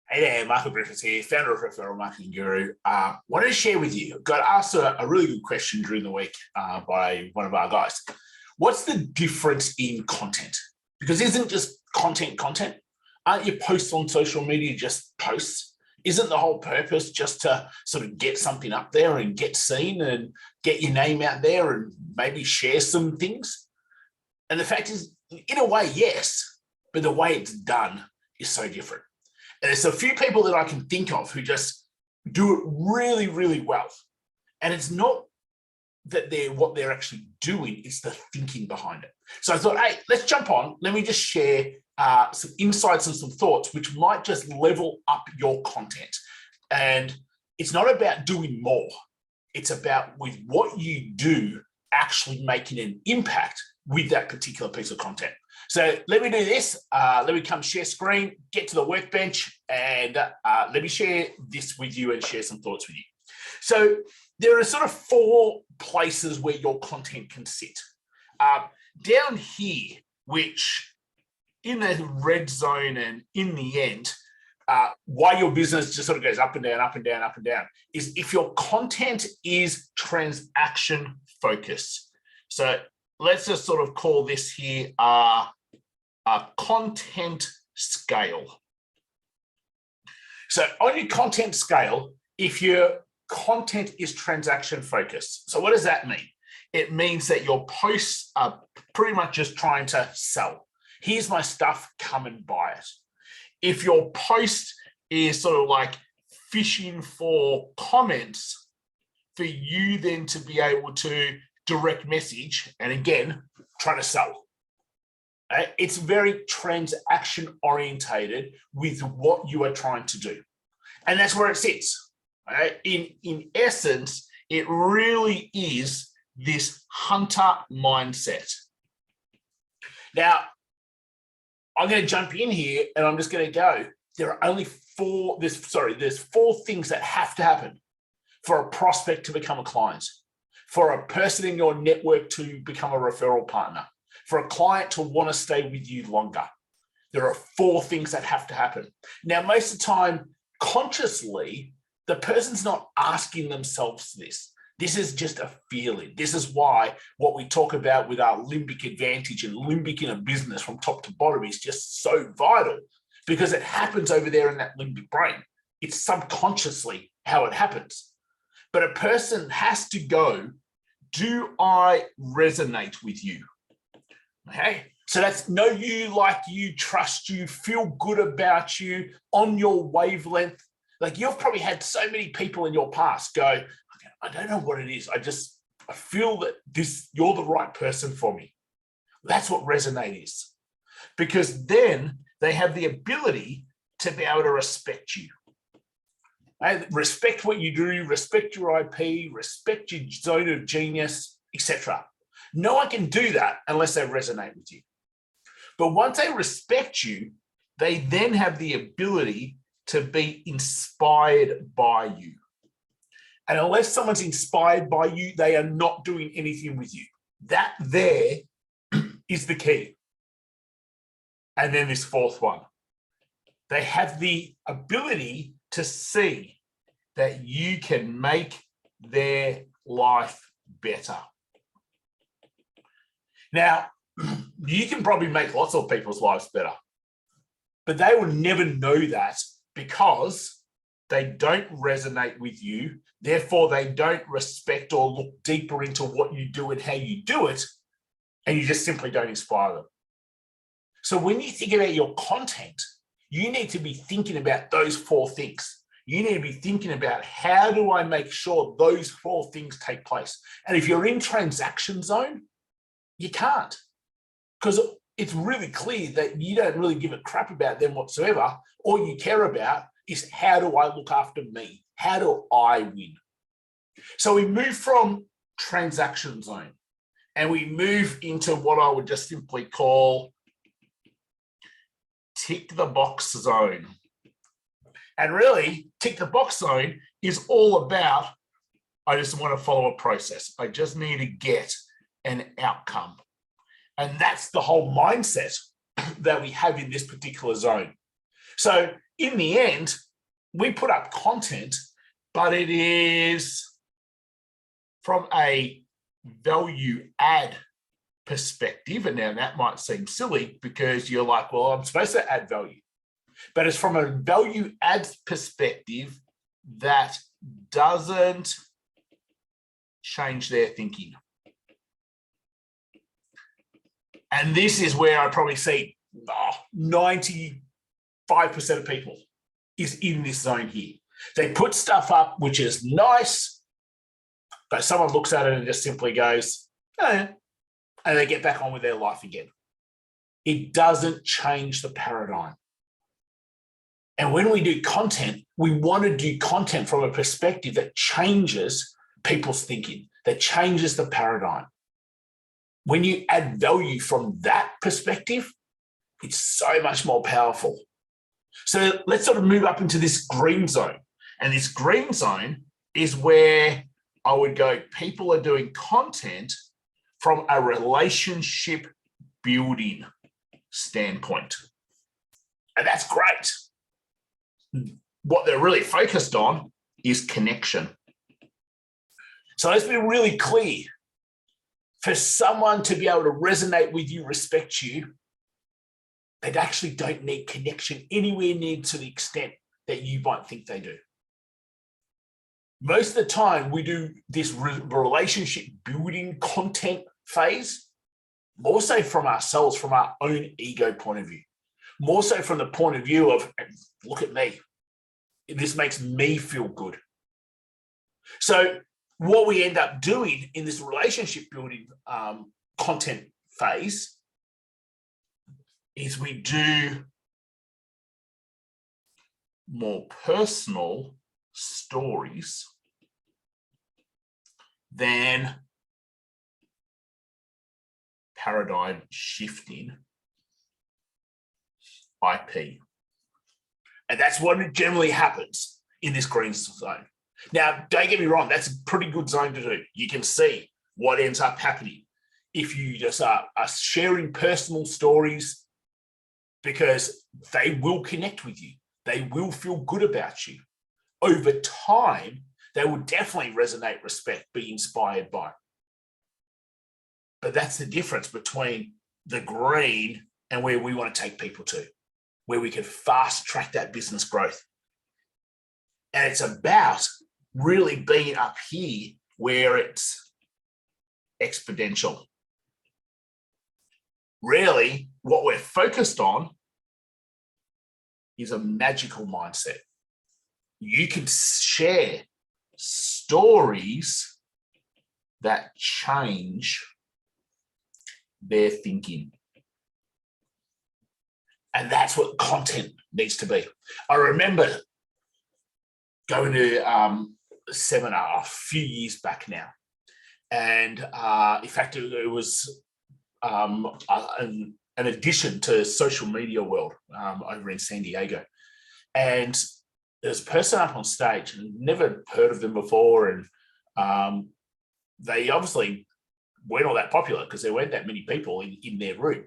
Hey there, Michael Griffiths here, founder of Referral Marketing Guru. Wanted to share with you, got asked a really good question during the week by one of our guys. What's the difference in content? Because isn't just content? Aren't your posts on social media just posts? Isn't the whole purpose just to sort of get something up there and get seen and get your name out there and maybe share some things? And the fact is, in a way, yes, but the way it's done is so different. And there's a few people that I can think of who just do it really, really well. And it's not that they're what they're actually doing, it's the thinking behind it. So I thought, hey, let's jump on. Let me just share some insights and some thoughts which might just level up your content. And it's not about doing more. It's about with what you do actually making an impact with that particular piece of content. So let me do this. Let me come share screen, get to the workbench, and let me share this with you and share some thoughts with you. So there are sort of four places where your content can sit. Down here, which in the red zone and in the end, why your business just sort of goes up and down, up and down, up and down, is if your content is transaction focused. So let's just sort of call this here a content scale. So on your content scale, if your content is transaction focused, so what does that mean? It means that your posts are pretty much just trying to sell. Here's my stuff, come and buy it. If your post is sort of like fishing for comments for you then to be able to direct message, and again, try to sell. It's very transaction orientated with what you are trying to do. And that's where it sits. In essence, it really is this hunter mindset. Now, I'm going to jump in here and I'm just going to go. There are only there's four things that have to happen for a prospect to become a client, for a person in your network to become a referral partner, for a client to want to stay with you longer. There are four things that have to happen. Now, most of the time, consciously, the person's not asking themselves this. This is just a feeling. This is why what we talk about with our limbic advantage and limbic in a business from top to bottom is just so vital, because it happens over there in that limbic brain. It's subconsciously how it happens. But a person has to go, do I resonate with you? Okay, so that's know you, like you, trust you, feel good about you, on your wavelength. Like you've probably had so many people in your past go, okay, I don't know what it is. I feel that you're the right person for me. That's what resonate is. Because then they have the ability to be able to respect you. Respect what you do, respect your IP, respect your zone of genius, etc. No one can do that unless they resonate with you. But once they respect you, they then have the ability to be inspired by you. And unless someone's inspired by you, they are not doing anything with you. That there is the key. And then this fourth one. They have the ability to see that you can make their life better. Now, you can probably make lots of people's lives better, but they will never know that because they don't resonate with you. Therefore, they don't respect or look deeper into what you do and how you do it, and you just simply don't inspire them. So when you think about your content, you need to be thinking about those four things. You need to be thinking about how do I make sure those four things take place? And if you're in transaction zone, you can't, because it's really clear that you don't really give a crap about them whatsoever. All you care about is how do I look after me? How do I win? So we move from transaction zone and we move into what I would just simply call tick the box zone. And really, tick the box zone is all about, I just want to follow a process. I just need to get an outcome. And that's the whole mindset that we have in this particular zone. So in the end, we put up content, but it is from a value add perspective. And now that might seem silly because you're like, well, I'm supposed to add value. But it's from a value add perspective that doesn't change their thinking. And this is where I probably see 95% of people is in this zone here. They put stuff up which is nice, but someone looks at it and just simply goes, eh, and they get back on with their life again. It doesn't change the paradigm. And when we do content, we want to do content from a perspective that changes people's thinking, that changes the paradigm. When you add value from that perspective, it's so much more powerful. So let's sort of move up into this green zone. And this green zone is where I would go, people are doing content from a relationship building standpoint. And that's great. What they're really focused on is connection. So let's be really clear. For someone to be able to resonate with you, respect you, they actually don't need connection anywhere near to the extent that you might think they do. Most of the time, we do this relationship building content phase, more so from ourselves, from our own ego point of view, more so from the point of view of, look at me. This makes me feel good. So what we end up doing in this relationship building content phase is we do more personal stories than paradigm shifting IP. And that's what generally happens in this green zone. Now, don't get me wrong, that's a pretty good zone to do. You can see what ends up happening if you just are sharing personal stories, because they will connect with you. They will feel good about you. Over time, they will definitely resonate, respect, be inspired by. But that's the difference between the green and where we want to take people to, where we can fast track that business growth. And it's about really being up here where it's exponential. Really, what we're focused on is a magical mindset. You can share stories that change their thinking. And that's what content needs to be. I remember going to a seminar a few years back now. And in fact, it was an addition to social media world over in San Diego. And there's a person up on stage, and never heard of them before. And they obviously weren't all that popular because there weren't that many people in their room.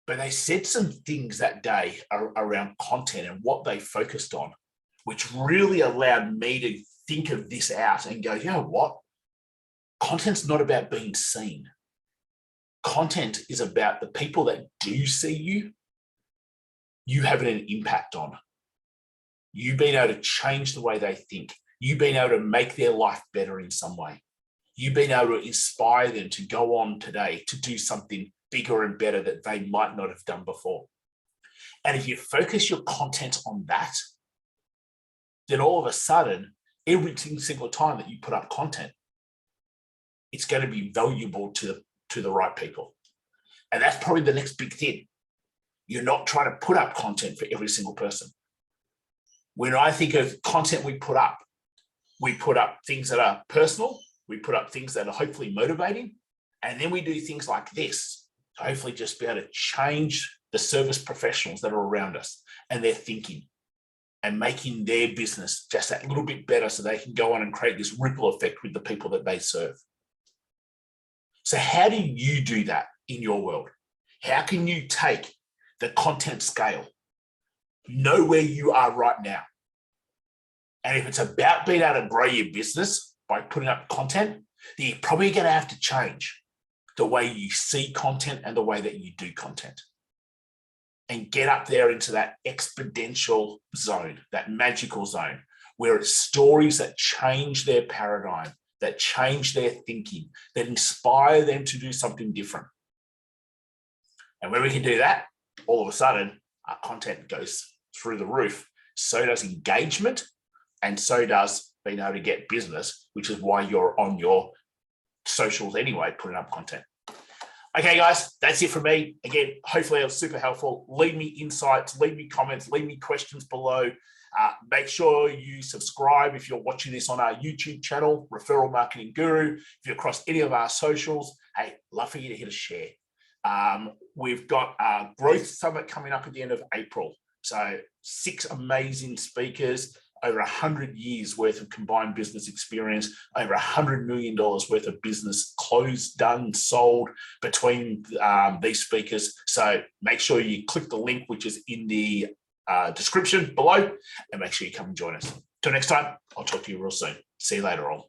But they said some things that day around content and what they focused on, which really allowed me to think of this out and go, you know what? Content's not about being seen. Content is about the people that do see you having an impact on. You being able to change the way they think. You being able to make their life better in some way. You being able to inspire them to go on today to do something bigger and better that they might not have done before. And if you focus your content on that, then all of a sudden, every single time that you put up content, it's going to be valuable to the right people. And that's probably the next big thing. You're not trying to put up content for every single person. When I think of content we put up things that are personal, we put up things that are hopefully motivating, and then we do things like this to hopefully just be able to change the service professionals that are around us and their thinking and making their business just that little bit better so they can go on and create this ripple effect with the people that they serve. So how do you do that in your world? How can you take the content scale Know where you are right now. And if it's about being able to grow your business by putting up content, then you're probably going to have to change the way you see content and the way that you do content. And get up there into that exponential zone, that magical zone, where it's stories that change their paradigm, that change their thinking, that inspire them to do something different. And when we can do that, all of a sudden, our content goes through the roof. So does engagement, and so does being able to get business, which is why you're on your socials anyway, putting up content. Okay, guys, that's it from me. Again, hopefully it was super helpful. Leave me insights, leave me comments, leave me questions below. Make sure you subscribe if you're watching this on our YouTube channel, Referral Marketing Guru. If you're across any of our socials, hey, love for you to hit a share. We've got our Growth Summit coming up at the end of April. So 6 amazing speakers, over 100 years worth of combined business experience, over $100 million worth of business closed, done, sold between these speakers. So make sure you click the link, which is in the description below, and make sure you come and join us. Till next time, I'll talk to you real soon. See you later on.